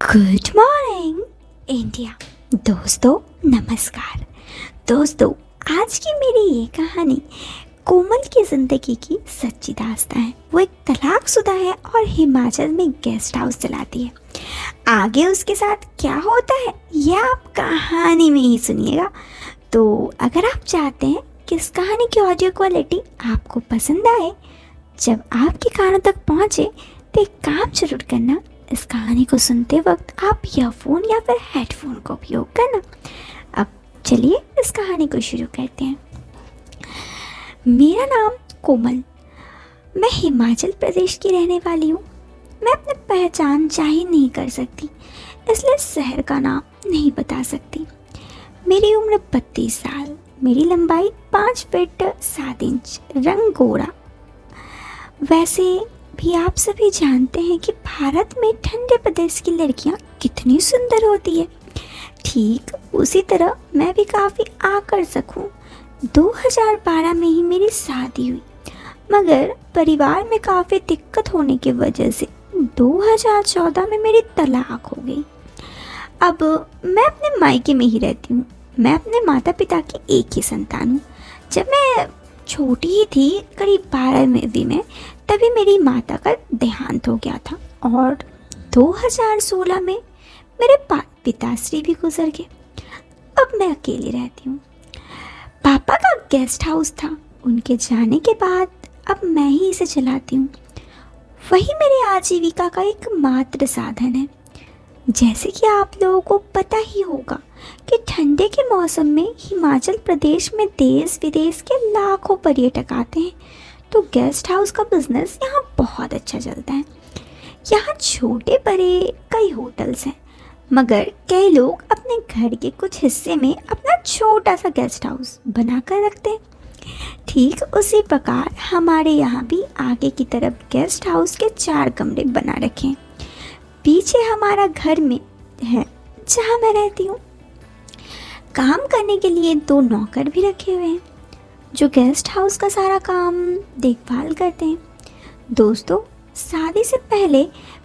Good morning India. दोस्तों नमस्कार। दोस्तों आज की मेरी ये कहानी कोमल की ज़िंदगी की सच्ची दास्तान है। वो एक तलाकशुदा है और हिमाचल में गेस्ट हाउस चलाती है। आगे उसके साथ क्या होता है ये आप कहानी में ही सुनिएगा। तो अगर आप चाहते हैं कि इस कहानी की ऑडियो क्वालिटी आपको पसंद आए, जब आपके कानों तक पहुँचे तो एक काम जरूर करना, इस कहानी को सुनते वक्त आप ईयरफोन या फिर हेडफोन का उपयोग करना। अब चलिए इस कहानी को शुरू करते हैं। मेरा नाम कोमल, मैं हिमाचल प्रदेश की रहने वाली हूँ। मैं अपनी पहचान जाहिर नहीं कर सकती, इसलिए शहर का नाम नहीं बता सकती। मेरी उम्र 32 साल, मेरी लंबाई 5 फीट 7 इंच, रंग गोरा। वैसे भी आप सभी जानते हैं कि भारत में ठंडे प्रदेश की लड़कियां कितनी सुंदर होती है। ठीक उसी तरह मैं भी काफ़ी आकर्षक हूँ। 2012 में ही मेरी शादी हुई, मगर परिवार में काफ़ी दिक्कत होने की वजह से 2014 में मेरी तलाक हो गई। अब मैं अपने मायके में ही रहती हूँ। मैं अपने माता पिता की एक ही संतान हूँ। जब मैं छोटी ही थी, करीब 12वीं में, तभी मेरी माता का देहांत हो गया था और 2016 में मेरे पिताश्री भी गुजर गए। अब मैं अकेली रहती हूँ। पापा का गेस्ट हाउस था, उनके जाने के बाद अब मैं ही इसे चलाती हूँ। वही मेरी आजीविका का एकमात्र साधन है। जैसे कि आप लोगों को पता ही होगा कि ठंडे के मौसम में हिमाचल प्रदेश में देश विदेश के लाखों पर्यटक आते हैं, तो गेस्ट हाउस का बिजनेस यहाँ बहुत अच्छा चलता है। यहाँ छोटे बड़े कई होटल्स हैं, मगर कई लोग अपने घर के कुछ हिस्से में अपना छोटा सा गेस्ट हाउस बना कर रखते हैं। ठीक उसी प्रकार हमारे यहाँ भी आगे की तरफ गेस्ट हाउस के 4 कमरे बना रखे हैं। पीछे हमारा घर में है जहाँ मैं रहती हूँ। काम करने के लिए 2 नौकर भी रखे हुए हैं जो गेस्ट हाउस का सारा काम देखभाल करते हैं। दोस्तों, शादी से पहले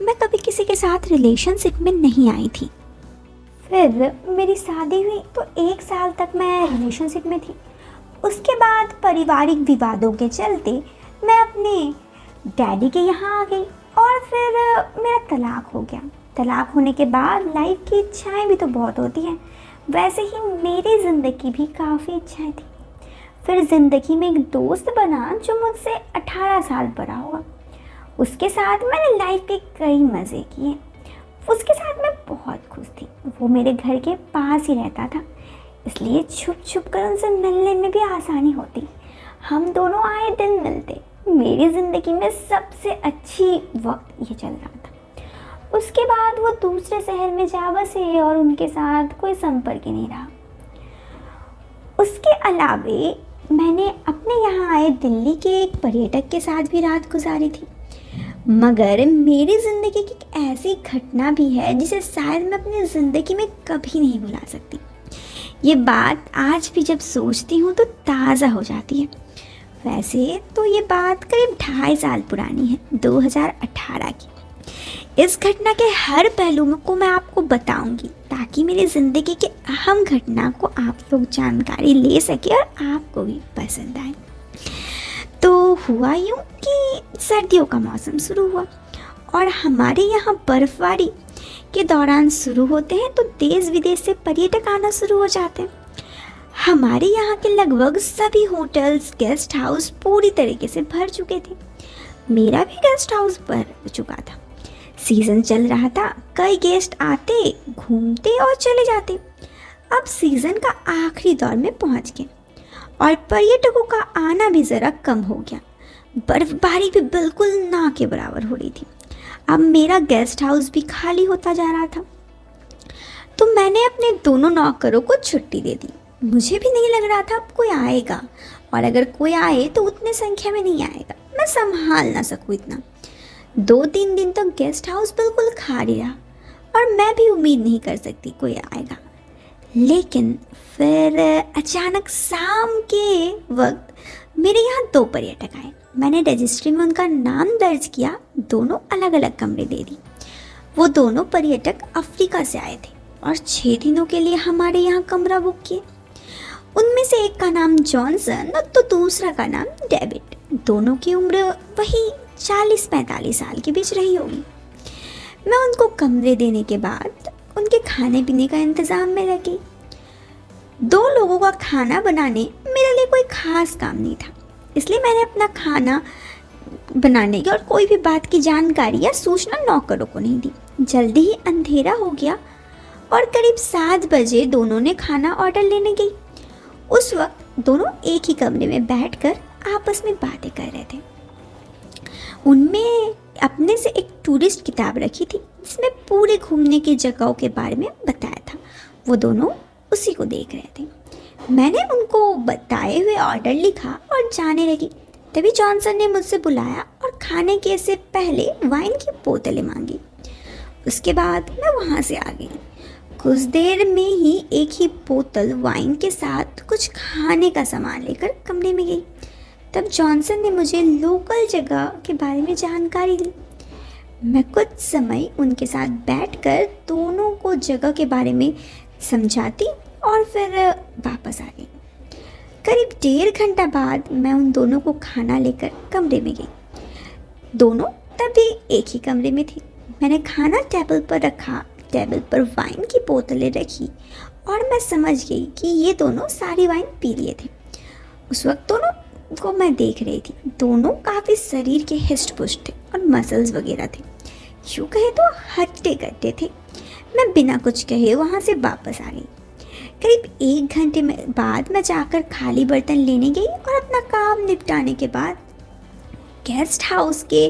मैं कभी किसी के साथ रिलेशनशिप में नहीं आई थी। फिर मेरी शादी हुई तो 1 साल तक मैं रिलेशनशिप में थी। उसके बाद पारिवारिक विवादों के चलते मैं अपने डैडी के यहाँ आ गई और फिर मेरा तलाक हो गया। तलाक होने के बाद लाइफ की इच्छाएं भी तो बहुत होती हैं, वैसे ही मेरी ज़िंदगी भी काफ़ी इच्छाएं थी। फिर ज़िंदगी में एक दोस्त बना जो मुझसे 18 साल बड़ा होगा। उसके साथ मैंने लाइफ के कई मज़े किए। उसके साथ मैं बहुत खुश थी। वो मेरे घर के पास ही रहता था, इसलिए छुप छुप कर उनसे मिलने में भी आसानी होती। हम दोनों आए दिन मिलते। मेरी ज़िंदगी में सबसे अच्छी वक्त ये चल रहा था। उसके बाद वो दूसरे शहर में जा बसे और उनके साथ कोई संपर्क ही नहीं रहा। उसके अलावे मैंने अपने यहाँ आए दिल्ली के एक पर्यटक के साथ भी रात गुजारी थी। मगर मेरी ज़िंदगी की एक ऐसी घटना भी है जिसे शायद मैं अपनी ज़िंदगी में कभी नहीं भुला सकती। ये बात आज भी जब सोचती हूँ तो ताज़ा हो जाती है। वैसे तो ये बात करीब 2.5 साल पुरानी है, 2018 की। इस घटना के हर पहलू को मैं आपको बताऊंगी ताकि मेरी ज़िंदगी के अहम घटना को आप लोग जानकारी ले सके और आपको भी पसंद आए। तो हुआ यूँ कि सर्दियों का मौसम शुरू हुआ और हमारे यहाँ बर्फबारी के दौरान शुरू होते हैं तो देश विदेश से पर्यटक आना शुरू हो जाते हैं। हमारे यहाँ के लगभग सभी होटल्स, गेस्ट हाउस पूरी तरीके से भर चुके थे। मेरा भी गेस्ट हाउस भर चुका था। सीज़न चल रहा था, कई गेस्ट आते, घूमते और चले जाते। अब सीज़न का आखिरी दौर में पहुंच गए और पर्यटकों का आना भी ज़रा कम हो गया। बर्फबारी भी बिल्कुल ना के बराबर हो रही थी। अब मेरा गेस्ट हाउस भी खाली होता जा रहा था, तो मैंने अपने दोनों नौकरों को छुट्टी दे दी। मुझे भी नहीं लग रहा था अब कोई आएगा, और अगर कोई आए तो उतने संख्या में नहीं आएगा, मैं संभाल ना सकूँ इतना। 2-3 दिन तक गेस्ट हाउस बिल्कुल खाली रहा और मैं भी उम्मीद नहीं कर सकती कोई आएगा। लेकिन फिर अचानक शाम के वक्त मेरे यहाँ 2 पर्यटक आए। मैंने रजिस्ट्री में उनका नाम दर्ज किया, दोनों अलग अलग कमरे दे दी। वो दोनों पर्यटक अफ्रीका से आए थे और 6 दिनों के लिए हमारे यहाँ कमरा बुक किए। उनमें से एक का नाम जॉनसन और तो दूसरा का नाम डेविड। दोनों की उम्र वही 40-45 साल के बीच रही होगी। मैं उनको कमरे देने के बाद उनके खाने पीने का इंतज़ाम में लगी। 2 लोगों का खाना बनाने मेरे लिए कोई ख़ास काम नहीं था, इसलिए मैंने अपना खाना बनाने की और कोई भी बात की जानकारी या सूचना नौकरों को नहीं दी। जल्दी ही अंधेरा हो गया और करीब 7 बजे दोनों ने खाना ऑर्डर लेने गई। उस वक्त दोनों एक ही कमरे में बैठकर आपस में बातें कर रहे थे। उनमें अपने से एक टूरिस्ट किताब रखी थी जिसमें पूरे घूमने की जगहों के बारे में बताया था। वो दोनों उसी को देख रहे थे। मैंने उनको बताए हुए ऑर्डर लिखा और जाने लगी। तभी जॉनसन ने मुझसे बुलाया और खाने के से पहले वाइन की बोतलें मांगी। उसके बाद मैं वहाँ से आ गई। कुछ देर में ही एक ही बोतल वाइन के साथ कुछ खाने का सामान लेकर कमरे में गई। तब जॉनसन ने मुझे लोकल जगह के बारे में जानकारी दी। मैं कुछ समय उनके साथ बैठकर दोनों को जगह के बारे में समझाती और फिर वापस आ गई। करीब 1.5 घंटा बाद मैं उन दोनों को खाना लेकर कमरे में गई। दोनों तभी एक ही कमरे में थे। मैंने खाना टेबल पर रखा, टेबल पर वाइन की बोतलें रखी और मैं समझ गई कि ये दोनों सारी वाइन पी लिए थे। उस वक्त दोनों को मैं देख रही थी। दोनों काफ़ी शरीर के हिस्ट पुष्ट थे और मसल्स वगैरह थे, यूँ कहे तो हट्टे कट्टे थे। मैं बिना कुछ कहे वहाँ से वापस आ गई। करीब 1 घंटे में बाद मैं जाकर खाली बर्तन लेने गई और अपना काम निपटाने के बाद गेस्ट हाउस के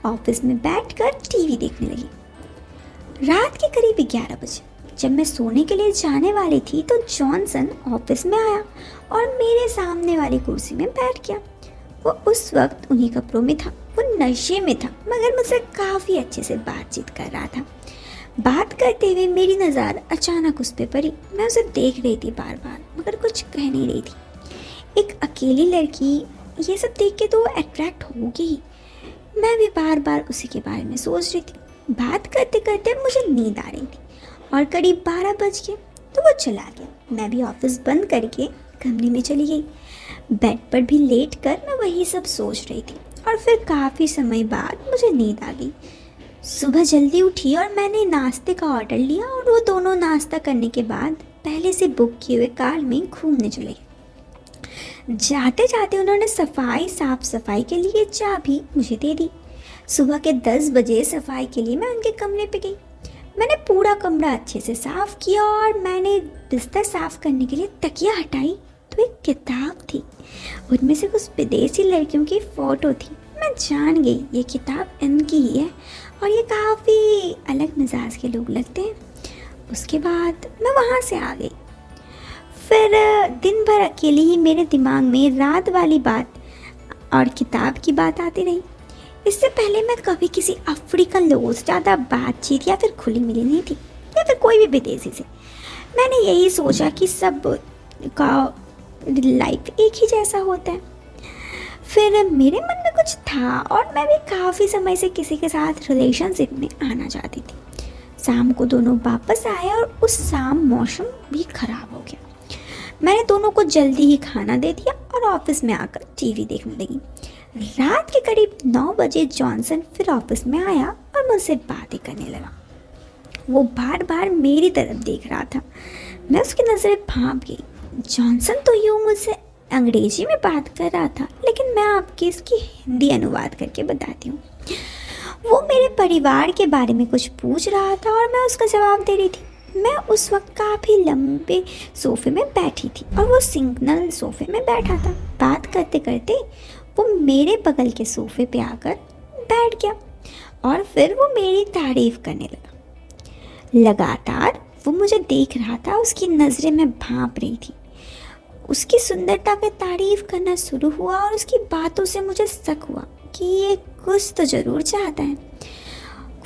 ऑफिस में बैठकर टीवी देखने लगी। रात के करीब 11 बजे जब मैं सोने के लिए जाने वाली थी तो जॉनसन ऑफिस में आया और मेरे सामने वाली कुर्सी में बैठ गया। वो उस वक्त उन्हीं कपड़ों में था। वो नशे में था मगर मुझसे काफ़ी अच्छे से बातचीत कर रहा था। बात करते हुए मेरी नज़र अचानक उस पर पड़ी। मैं उसे देख रही थी बार बार मगर कुछ कह नहीं रही थी। एक अकेली लड़की ये सब देख के तो अट्रैक्ट होगी ही। मैं भी बार बार उसी के बारे में सोच रही थी। बात करते करते मुझे नींद आ रही थी और करीब 12 बज गए तो वो चला गया। मैं भी ऑफिस बंद करके कमरे में चली गई। बेड पर भी लेट कर मैं वही सब सोच रही थी और फिर काफ़ी समय बाद मुझे नींद आ गई। सुबह जल्दी उठी और मैंने नाश्ते का ऑर्डर लिया और वो दोनों नाश्ता करने के बाद पहले से बुक किए हुए कार में घूमने चले गए। जाते जाते उन्होंने साफ सफाई के लिए चाबी मुझे दे दी। सुबह के 10 बजे सफाई के लिए मैं उनके कमरे पे गई। मैंने पूरा कमरा अच्छे से साफ़ किया और मैंने बिस्तर साफ़ करने के लिए तकिया हटाई तो एक किताब थी। उनमें से कुछ विदेशी लड़कियों की फ़ोटो थी। मैं जान गई ये किताब इनकी ही है और ये काफ़ी अलग मिजाज के लोग लगते हैं। उसके बाद मैं वहाँ से आ गई। फिर दिन भर अकेले ही मेरे दिमाग में रात वाली बात और किताब की बात आती रही। इससे पहले मैं कभी किसी अफ्रीकन लोगों से ज़्यादा बातचीत या फिर खुली मिली नहीं थी या फिर कोई भी विदेशी से। मैंने यही सोचा कि सब का लाइफ एक ही जैसा होता है। फिर मेरे मन में कुछ था और मैं भी काफ़ी समय से किसी के साथ रिलेशनशिप में आना चाहती थी। शाम को दोनों वापस आए और उस शाम मौसम भी ख़राब हो गया। मैंने दोनों को जल्दी ही खाना दे दिया और ऑफिस में आकर टीवी देखने लगी। रात के करीब 9 बजे जॉनसन फिर ऑफिस में आया और मुझसे बातें करने लगा। वो बार बार मेरी तरफ देख रहा था। मैं उसकी नज़रें भांप गई। जॉनसन तो यूँ मुझसे अंग्रेजी में बात कर रहा था, लेकिन मैं आपकी इसकी हिंदी अनुवाद करके बताती हूँ। वो मेरे परिवार के बारे में कुछ पूछ रहा था और मैं उसका जवाब दे रही थी। मैं उस वक्त काफ़ी लंबे सोफ़े में बैठी थी और वो सिंगल सोफ़े में बैठा था। बात करते करते वो मेरे बगल के सोफ़े पे आकर बैठ गया और फिर वो मेरी तारीफ़ करने लगा। लगातार वो मुझे देख रहा था। उसकी नज़रें मैं भांप रही थी। उसकी सुंदरता की तारीफ़ करना शुरू हुआ और उसकी बातों से मुझे शक हुआ कि ये कुछ तो ज़रूर चाहता है।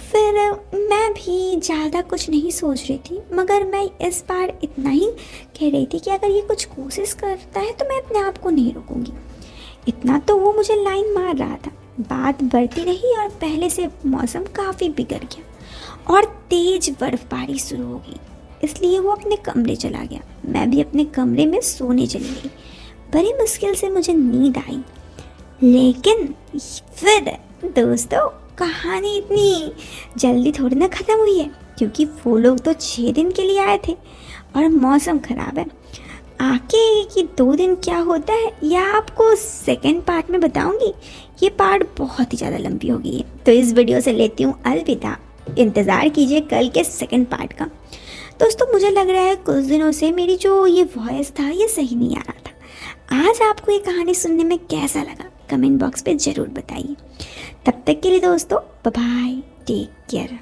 फिर मैं भी ज़्यादा कुछ नहीं सोच रही थी मगर मैं इस बार इतना ही कह रही थी कि अगर ये कुछ कोशिश करता है तो मैं अपने आप को नहीं रोकूंगी। इतना तो वो मुझे लाइन मार रहा था। बात बढ़ती रही और पहले से मौसम काफ़ी बिगड़ गया और तेज बर्फबारी शुरू हो गई, इसलिए वो अपने कमरे चला गया। मैं भी अपने कमरे में सोने चली गई। बड़ी मुश्किल से मुझे नींद आई, लेकिन फिर दोस्तों कहानी इतनी जल्दी थोड़ी ना ख़त्म हुई है, क्योंकि वो लोग तो 6 दिन के लिए आए थे और मौसम ख़राब है। आगे कि 2 दिन क्या होता है यह आपको सेकंड पार्ट में बताऊंगी। ये पार्ट बहुत ही ज़्यादा लंबी हो गई है, तो इस वीडियो से लेती हूँ अलविदा। इंतज़ार कीजिए कल के सेकंड पार्ट का। दोस्तों मुझे लग रहा है कुछ दिनों से मेरी जो ये वॉइस था ये सही नहीं आ रहा था। आज आपको ये कहानी सुनने में कैसा लगा कमेंट बॉक्स पे ज़रूर बताइए। तब तक के लिए दोस्तों बाय बाय, टेक केयर।